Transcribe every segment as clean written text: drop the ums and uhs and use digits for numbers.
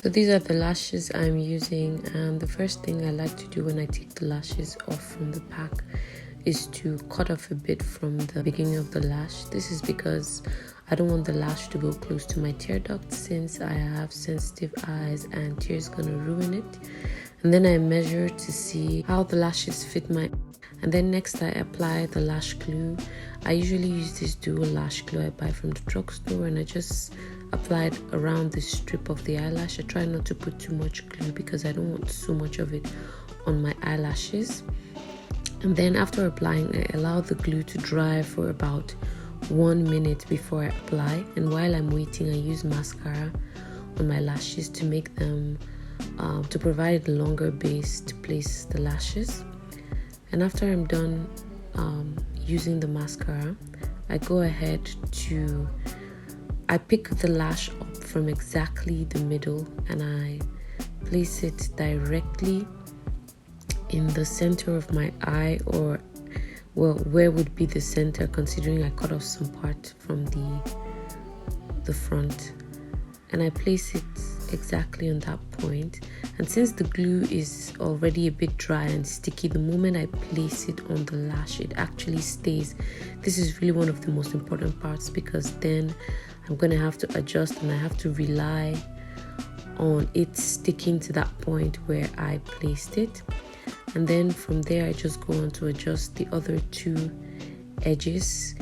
So these are the lashes I'm using, and the first thing I like to do when I take the lashes off from the pack is to cut off a bit from the beginning of the lash. This is because I don't want the lash to go close to my tear duct, since I have sensitive eyes and tear is gonna ruin it. And then I measure to see how the lashes fit my, and then next I apply the lash glue. I usually use this dual lash glue I buy from the drugstore, and I just apply it around the strip of the eyelash. I try not to put too much glue because I don't want so much of it on my eyelashes. And then after applying, I allow the glue to dry for about 1 minute before I apply. And while I'm waiting, I use mascara on my lashes to make them to provide a longer base to place the lashes. And after I'm done using the mascara, I go ahead to I pick the lash up from exactly the middle and I place it directly in the center of my eye, or well, where would be the center considering I cut off some part from the front, and I place it exactly on that point. And since the glue is already a bit dry and sticky, the moment I place it on the lash, it actually stays. This is really one of the most important parts, because then I'm going to have to adjust and I have to rely on it sticking to that point where I placed it. And then from there, I just go on to adjust the other two edges.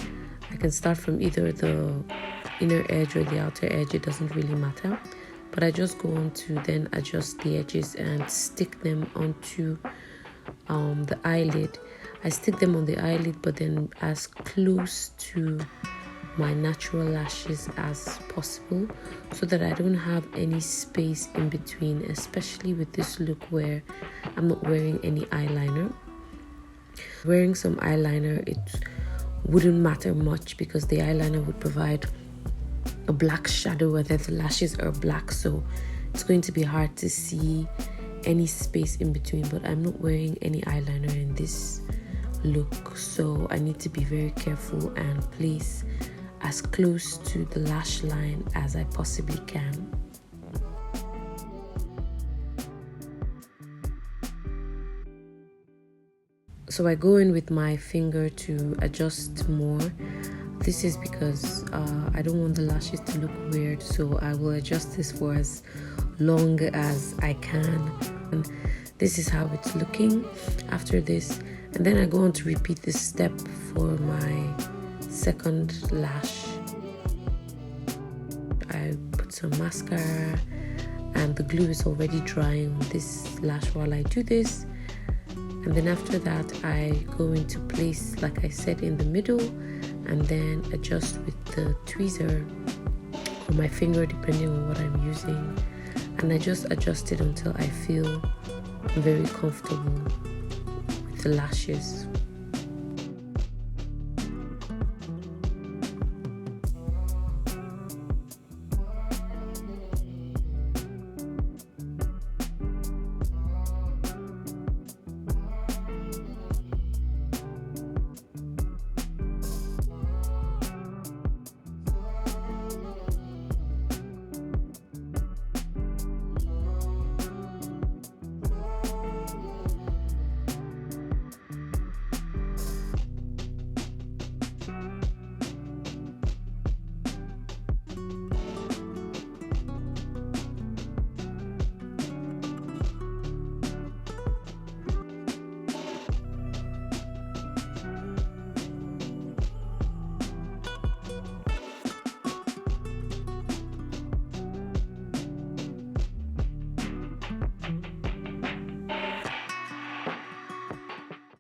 I can start from either the inner edge or the outer edge, it doesn't really matter. But I just go on to then adjust the edges and stick them onto the eyelid. I stick them on the eyelid, but then as close to my natural lashes as possible, so that I don't have any space in between, especially with this look where I'm not wearing any eyeliner. Wearing some eyeliner, it wouldn't matter much because the eyeliner would provide a black shadow whether the lashes are black, so it's going to be hard to see any space in between. But I'm not wearing any eyeliner in this look, so I need to be very careful and place as close to the lash line as I possibly can. So I go in with my finger to adjust more. This is because I don't want the lashes to look weird, so I will adjust this for as long as I can. And this is how it's looking after this. And then I go on to repeat this step for my second lash. I put some mascara and the glue is already drying on this lash while I do this. And then after that, I go into place, like I said, in the middle, and then adjust with the tweezer or my finger depending on what I'm using. And I just adjust it until I feel very comfortable with the lashes.